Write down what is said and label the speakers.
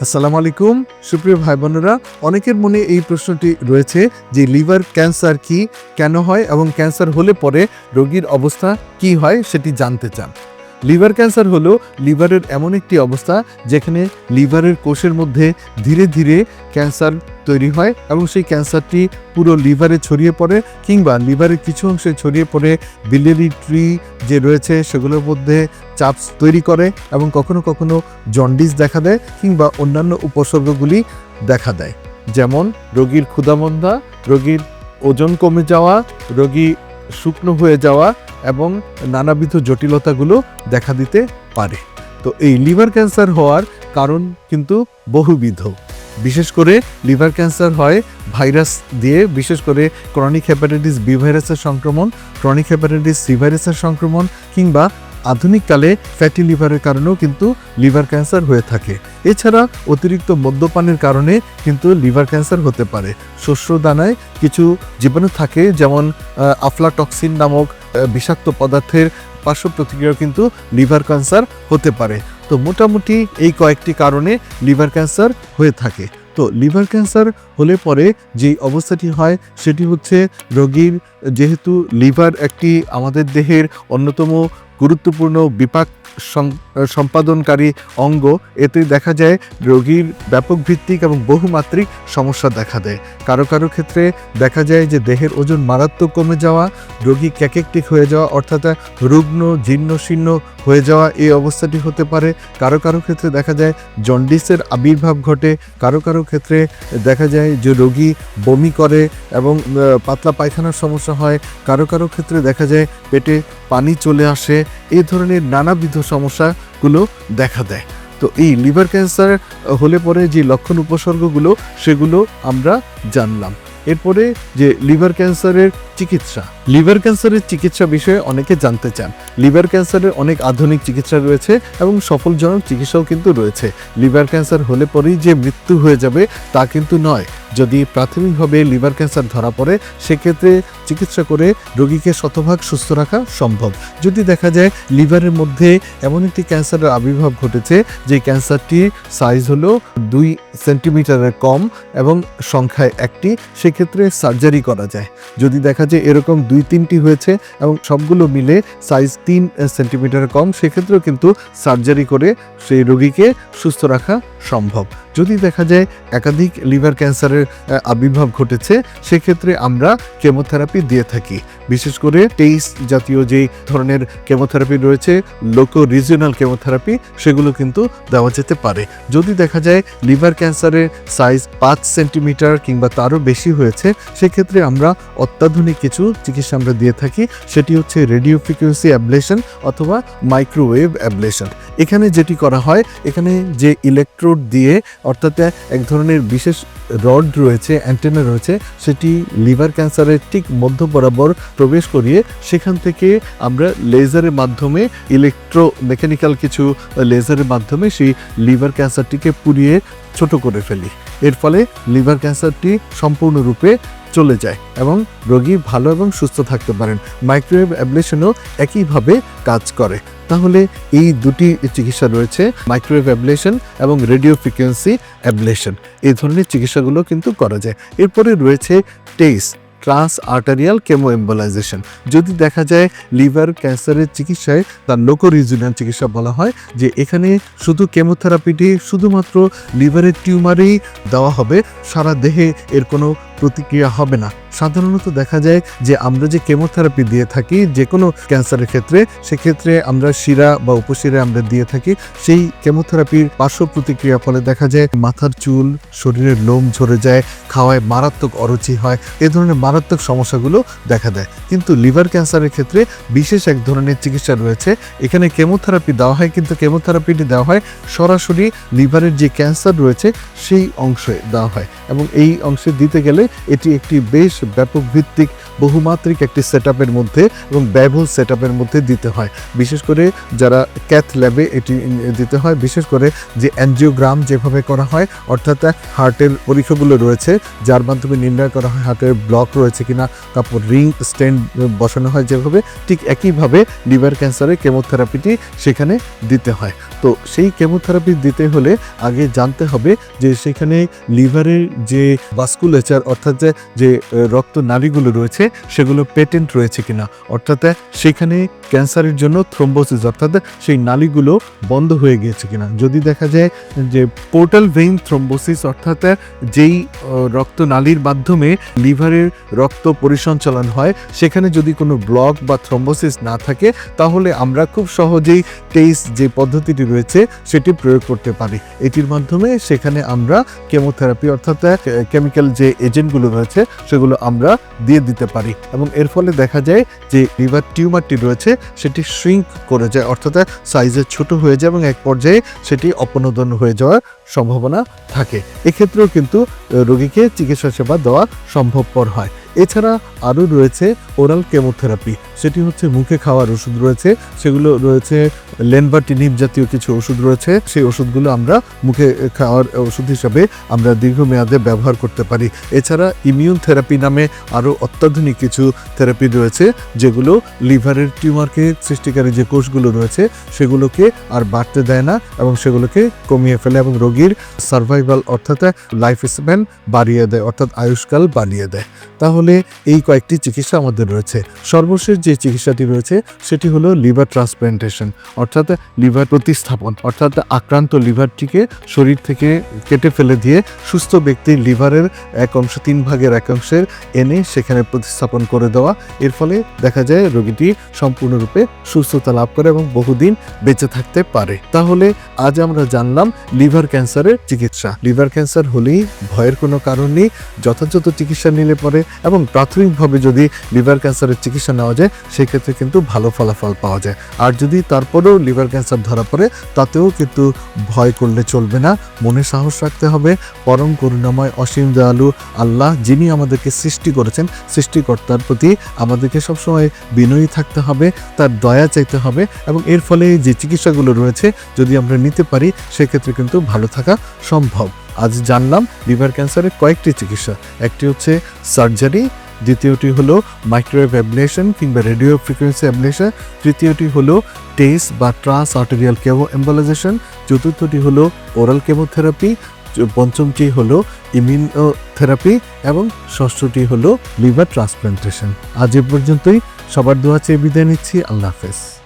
Speaker 1: আসসালামু আলাইকুম সুপ্রিয় ভাই বোনেরা, অনেকের মনে এই প্রশ্নটি রয়েছে যে লিভার ক্যান্সার কি, কেন হয় এবং ক্যান্সার হলে পরে রোগীর অবস্থা কি হয় সেটি জানতে চান। লিভার ক্যান্সার হলো লিভারের এমন একটি অবস্থা যেখানে লিভারের কোষের মধ্যে ধীরে ধীরে ক্যান্সার তৈরি হয় এবং সেই ক্যান্সারটি পুরো লিভারে ছড়িয়ে পড়ে কিংবা লিভারের কিছু অংশে ছড়িয়ে পড়ে বিলিয়ারি ট্রি যে রয়েছে সেগুলোর মধ্যে চাপ তৈরি করে এবং কখনো কখনো জন্ডিস দেখা দেয় কিংবা অন্যান্য উপসর্গগুলি দেখা দেয়, যেমন রোগীর ক্ষুধামন্দা, রোগীর ওজন কমে যাওয়া, রোগী শুকনো হয়ে যাওয়া এবং নানাবিধ জটিলতাগুলো দেখা দিতে পারে। তো এই লিভার ক্যান্সার হওয়ার কারণ কিন্তু বহুবিধ। বিশেষ করে লিভার ক্যান্সার হয় ভাইরাস দিয়ে, বিশেষ করে ক্রনিক হেপাটাইটিস বি ভাইরাসের সংক্রমণ, ক্রনিক হেপাটাইটিস সি ভাইরাসের সংক্রমণ কিংবা আধুনিককালে ফ্যাটি লিভারের কারণেও কিন্তু লিভার ক্যান্সার হয়ে থাকে। এছাড়া অতিরিক্ত মদ্যপানের কারণে কিন্তু লিভার ক্যান্সার হতে পারে। শস্য দানায় কিছু জীবাণু থাকে, যেমন আফলাটক্সিন নামক বিষাক্ত পদার্থের পার্শ্ব প্রতিক্রিয়া কিন্তু লিভার ক্যান্সার হতে পারে। তো মোটামুটি এই কয়েকটি কারণে লিভার ক্যান্সার হয়ে থাকে। তো লিভার ক্যান্সার হলে পরে যে অবস্থাটি হয় সেটি হচ্ছে, রোগীর যেহেতু লিভার একটি আমাদের দেহের অন্যতম গুরুত্বপূর্ণ বিপাক সম্পাদনকারী অঙ্গ, এতে দেখা যায় রোগীর ব্যাপক ভিত্তিক এবং বহুমাত্রিক সমস্যা দেখা দেয়। কারো কারো ক্ষেত্রে দেখা যায় যে দেহের ওজন মারাত্মক কমে যাওয়া, রোগী ক্যাকেকটিক হয়ে যাওয়া অর্থাৎ রুগ্ন জীর্ণ শীর্ণ হয়ে যাওয়া, এই অবস্থাটি হতে পারে। কারো কারো ক্ষেত্রে দেখা যায় জন্ডিসের আবির্ভাব ঘটে, কারো কারো ক্ষেত্রে দেখা যায় যে রোগী বমি করে এবং পাতলা পায়খানার সমস্যা হয়, কারো কারো ক্ষেত্রে দেখা যায় পেটে পানি চলে আসে, এই ধরনের নানাবিধ সমস্যাগুলো দেখা দেয়। তো এই লিভার ক্যান্সার হলে পরে যে লক্ষণ উপসর্গগুলো সেগুলো আমরা জানলাম। এরপরে যে লিভার ক্যান্সারের চিকিৎসা, লিভার ক্যান্সারের চিকিৎসা বিষয়ে অনেকে জানতে চান। লিভার ক্যান্সারের অনেক আধুনিক চিকিৎসা রয়েছে এবং সফলজনক চিকিৎসাও কিন্তু রয়েছে। লিভার ক্যান্সার হলে পরেই যে মৃত্যু হয়ে যাবে তা কিন্তু নয়। যদি প্রাথমিকভাবে লিভার ক্যান্সার ধরা পড়ে সেক্ষেত্রে চিকিৎসা করে রোগীকে শতভাগ সুস্থ রাখা সম্ভব। যদি দেখা যায় লিভারের মধ্যে এমন একটি ক্যান্সারের আবির্ভাব ঘটেছে যে ক্যান্সারটির সাইজ হলো 2 সেন্টিমিটারের কম এবং সংখ্যায় একটি, সেক্ষেত্রে সার্জারি করা যায়। যদি দেখা যায় এরকম 2-3টি হয়েছে এবং সবগুলো মিলে সাইজ 3 সেন্টিমিটারের কম, সেক্ষেত্রেও কিন্তু সার্জারি করে সেই রোগীকে সুস্থ রাখা সম্ভব। যদি দেখা যায় একাধিক লিভার ক্যান্সারের আবির্ভাব ঘটেছে সেক্ষেত্রে আমরা কেমোথেরাপি দিয়ে থাকি। বিশেষ করে 23 জাতীয় যে ধরনের কেমোথেরাপি রয়েছে, লোকো রিজিওনাল কেমোথেরাপি, সেগুলো কিন্তু দেওয়া যেতে পারে। যদি দেখা যায় লিভার ক্যান্সারের সাইজ 5 সেন্টিমিটার কিংবা তারও বেশি হয়েছে সেক্ষেত্রে আমরা অত্যাধুনিক কিছু চিকিৎসা আমরা দিয়ে থাকি, সেটি হচ্ছে রেডিও ফ্রিকোয়েন্সি অ্যাবলেশন অথবা মাইক্রোওয়েভ অ্যাবলেশন। এখানে যেটি করা হয়, এখানে যে ইলেকট্রোড দিয়ে অর্থাৎ এক ধরনের বিশেষ রড রয়েছে, অ্যান্টেনা রয়েছে, সেটি লিভার ক্যান্সারের ঠিক মধ্য বরাবর প্রবেশ করিয়ে সেখান থেকে আমরা লেজারের মাধ্যমে, ইলেকট্রো মেকানিক্যাল কিছু লেজারের মাধ্যমে সেই লিভার ক্যান্সারটিকে পুড়িয়ে ছোট করে ফেলি। এর ফলে লিভার ক্যান্সারটি সম্পূর্ণরূপে চলে যায় এবং রোগী ভালো এবং সুস্থ থাকতে পারেন। মাইক্রোওয়েভ অ্যাবলেশনও একইভাবে কাজ করে। তাহলে এই দুটি চিকিৎসা রয়েছে, মাইক্রোওয়েভ অ্যাবলেশন এবং রেডিও ফ্রিকোয়েন্সি অ্যাবলেশন। এই ধরনের চিকিৎসাগুলো কিন্তু করা যায়। এরপরে রয়েছে ট্রান্স আর্টারিয়াল কেমো এম্বোলাইজেশন। যদি দেখা যায় লিভার ক্যান্সারের চিকিৎসায় তার লোকো রিজিওনাল চিকিৎসা বলা হয়, যে এখানে শুধু কেমোথেরাপিটি শুধুমাত্র লিভারের টিউমারেই দেওয়া হবে, সারা দেহে এর কোনো প্রতিক্রিয়া হবে না। সাধারণত দেখা যায় যে আমরা যে কেমোথেরাপি দিয়ে থাকি যে কোনো ক্যান্সারের ক্ষেত্রে, সেক্ষেত্রে আমরা শিরা বা উপশিরা আমরা দিয়ে থাকি। সেই কেমোথেরাপির পার্শ্ব প্রতিক্রিয়া ফলে দেখা যায় মাথার চুল, শরীরের লোম ঝরে যায়, খাওয়ায় মারাত্মক অরুচি হয়, এ ধরনের মারাত্মক সমস্যাগুলো দেখা দেয়। কিন্তু লিভার ক্যান্সারের ক্ষেত্রে বিশেষ এক ধরনের চিকিৎসা রয়েছে, এখানে কেমোথেরাপি দেওয়া হয় কিন্তু কেমোথেরাপিটি দেওয়া হয় সরাসরি লিভারের যে ক্যান্সার রয়েছে সেই অংশে দেওয়া হয় এবং এই অংশে দিতে গেলে এটি একটি বেশ ব্যাপক ভিত্তিক বহুমাত্রিক একটি সেটআপের মধ্যে এবং ব্যয়বহুল সেটআপের মধ্যে দিতে হয়। বিশেষ করে যারা ক্যাথ ল্যাবে এটি দিতে হয়, বিশেষ করে যে অ্যানজিওগ্রাম যেভাবে করা হয়, অর্থাৎ হার্টের পরীক্ষাগুলো রয়েছে যার মাধ্যমে নির্ণয় করা হয় হার্টের ব্লক রয়েছে কিনা, তারপর রিং স্টেন্ট বসানো হয় যেভাবে, ঠিক একইভাবে লিভার ক্যান্সারের কেমোথেরাপিটি সেখানে দিতে হয়। তো সেই কেমোথেরাপি দিতে হলে আগে জানতে হবে যে সেখানে লিভারের যে ভাস্কুলেচার, অর্থাৎ যে রক্ত নালীগুলো রয়েছে সেগুলো পেটেন্ট রয়েছে কিনা, অর্থাৎ সেখানে ক্যান্সারের জন্য থ্রোম্বোসিস, অর্থাৎ সেই নালীগুলো বন্ধ হয়ে গিয়েছে কিনা। যদি দেখা যায় যে পোর্টাল ভেইন থ্রোম্বোসিস, অর্থাৎ যেই রক্ত নালীর মাধ্যমে লিভারের রক্ত পরিসঞ্চালন হয়, সেখানে যদি কোনো ব্লক বা থ্রোম্বোসিস না থাকে, তাহলে আমরা খুব সহজেই টেস্ট যে পদ্ধতিটি রয়েছে সেটি প্রয়োগ করতে পারি। এটির মাধ্যমে সেখানে আমরা কেমোথেরাপি, অর্থাৎ কেমিক্যাল যে এজেন্টগুলো রয়েছে সেগুলো আমরা দিয়ে দিতে পারি, এবং এর ফলে দেখা যায় যে লিভার টিউমারটি রয়েছে সেটি শ্রিঙ্ক করে যায়, অর্থাৎ সাইজে ছোট হয়ে যায় এবং এক পর্যায়ে সেটি অপনোদন হয়ে যাওয়ার সম্ভাবনা থাকে। এক্ষেত্রেও কিন্তু রোগীকে চিকিৎসা সেবা দেওয়া সম্ভবপর হয়। এছাড়া আরও রয়েছে ওরাল কেমোথেরাপি, সেটি হচ্ছে মুখে খাওয়ার ওষুধ রয়েছে, সেগুলো রয়েছে লেনবার্টিনিব জাতীয় কিছু ওষুধ রয়েছে, সেই ওষুধগুলো আমরা মুখে খাওয়ার ওষুধ হিসাবে আমরা দীর্ঘমেয়াদে ব্যবহার করতে পারি। এছাড়া ইমিউন থেরাপি নামে আরও অত্যাধুনিক কিছু থেরাপি রয়েছে যেগুলো লিভারের টিউমারকে সৃষ্টিকারী যে কোষগুলো রয়েছে সেগুলোকে আর বাড়তে দেয় না এবং সেগুলোকে কমিয়ে ফেলে এবং রোগীর সার্ভাইভাল, অর্থাৎ লাইফ স্প্যান বাড়িয়ে দেয়, অর্থাৎ আয়ুষ্কাল বাড়িয়ে দেয়। তাহলে এই কয়েকটি চিকিৎসা আমাদের রয়েছে। সর্বশেষ যে চিকিৎসাটি রয়েছে সেটি হলো লিভার ট্রান্সপ্ল্যান্টেশন, অর্থাৎ লিভার প্রতিস্থাপন, অর্থাৎ আক্রান্ত লিভারটিকে শরীর থেকে কেটে ফেলে দিয়ে সুস্থ ব্যক্তির লিভারের 1/3 এনে সেখানে প্রতিস্থাপন করে দেওয়া। এর ফলে দেখা যায় রোগীটি সম্পূর্ণরূপে সুস্থতা লাভ করে এবং বহুদিন বেঁচে থাকতে পারে। তাহলে আজ আমরা জানলাম লিভার ক্যান্সারের চিকিৎসা। লিভার ক্যান্সার হলেই ভয়ের কোনো কারণ নেই, যথাযথ চিকিৎসা নিলে পরে এবং প্রাথমিকভাবে যদি লিভার ক্যান্সারের চিকিৎসা নেওয়া যায় সেক্ষেত্রে কিন্তু ভালো ফলাফল পাওয়া যায়। আর যদি তারপরেও লিভার ক্যান্সার ধরা পড়ে তাতেও কিন্তু ভয় করলে চলবে না, মনে সাহস রাখতে হবে। পরম করুণাময় অসীম দয়ালু আল্লাহ যিনি আমাদেরকে সৃষ্টি করেছেন, সৃষ্টিকর্তার প্রতি আমাদেরকে সবসময় বিনয়ী থাকতে হবে, তার দয়া চাইতে হবে, এবং এর ফলে যে চিকিৎসাগুলো রয়েছে যদি আমরা নিতে পারি সেক্ষেত্রে কিন্তু ভালো থাকা সম্ভব। আজ জানলাম লিভার ক্যান্সারের কয়েকটি চিকিৎসা। একটি হচ্ছে সার্জারি, দ্বিতীয়টি হলো মাইক্রোওয়েভ অ্যাবলেশন কিংবা রেডিও ফ্রিকোয়েন্সি অ্যাবলেশন, তৃতীয়টি হলো টেস্ট বা ট্রান্স আর্টেরিয়াল কেমো এম্বোলাইজেশন, চতুর্থটি হলো ওরাল কেমোথেরাপি, পঞ্চমটি হলো ইমিউনোথেরাপি এবং ষষ্ঠটি হলো লিভার ট্রান্সপ্ল্যান্টেশন। আজ এ পর্যন্তই। সবার দোয়া চেয়ে বিদায় নিচ্ছি। আল্লাহ হাফেজ।